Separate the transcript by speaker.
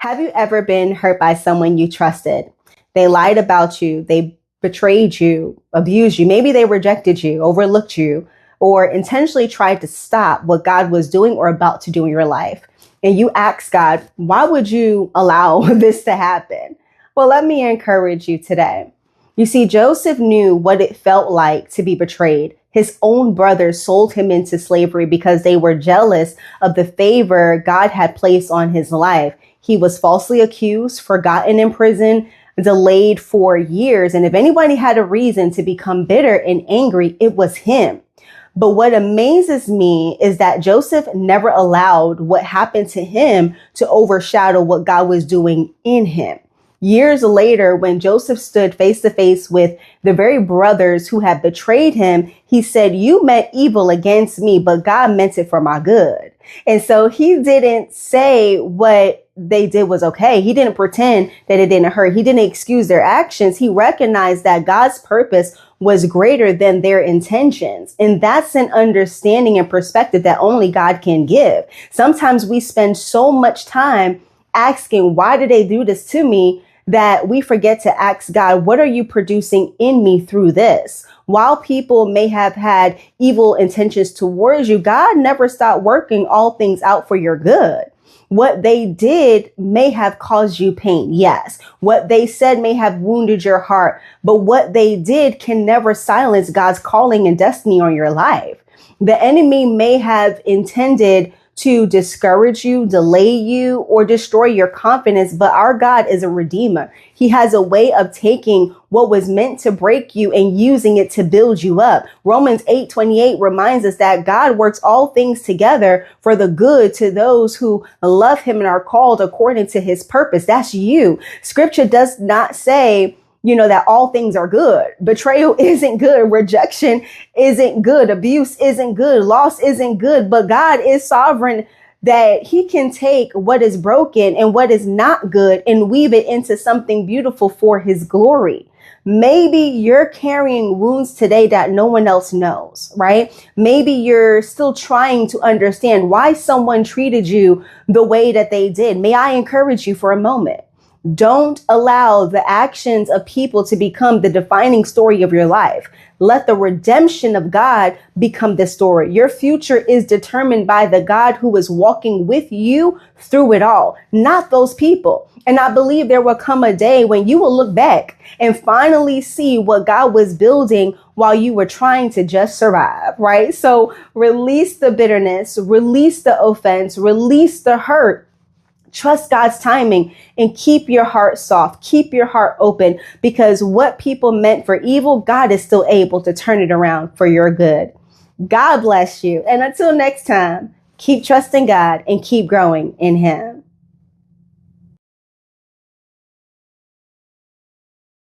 Speaker 1: Have you ever been hurt by someone you trusted? They lied about you, they betrayed you, abused you, maybe they rejected you, overlooked you, or intentionally tried to stop what God was doing or about to do in your life. And you ask God, why would you allow this to happen? Well, let me encourage you today. You see, Joseph knew what it felt like to be betrayed. His own brothers sold him into slavery because they were jealous of the favor God had placed on his life. He was falsely accused, forgotten in prison, delayed for years. And if anybody had a reason to become bitter and angry, it was him. But what amazes me is that Joseph never allowed what happened to him to overshadow what God was doing in him. Years later, when Joseph stood face to face with the very brothers who had betrayed him, he said, "You meant evil against me, but God meant it for my good." And so he didn't say what they did was okay. He didn't pretend that it didn't hurt. He didn't excuse their actions. He recognized that God's purpose was greater than their intentions. And that's an understanding and perspective that only God can give. Sometimes we spend so much time asking, why did they do this to me? That we forget to ask God, what are you producing in me through this? While people may have had evil intentions towards you, God never stopped working all things out for your good. What they did may have caused you pain. Yes. What they said may have wounded your heart, but what they did can never silence God's calling and destiny on your life. The enemy may have intended to discourage you, delay you, or destroy your confidence. But our God is a redeemer. He has a way of taking what was meant to break you and using it to build you up. Romans 8:28 reminds us that God works all things together for the good to those who love him and are called according to his purpose. That's you. Scripture does not say, that all things are good. Betrayal isn't good. Rejection isn't good. Abuse isn't good. Loss isn't good. But God is sovereign, that he can take what is broken and what is not good and weave it into something beautiful for his glory. Maybe you're carrying wounds today that no one else knows, right? Maybe you're still trying to understand why someone treated you the way that they did. May I encourage you for a moment? Don't allow the actions of people to become the defining story of your life. Let the redemption of God become the story. Your future is determined by the God who is walking with you through it all, not those people. And I believe there will come a day when you will look back and finally see what God was building while you were trying to just survive, right? So release the bitterness, release the offense, release the hurt. Trust God's timing and keep your heart soft. Keep your heart open, because what people meant for evil, God is still able to turn it around for your good. God bless you. And until next time, keep trusting God and keep growing in him.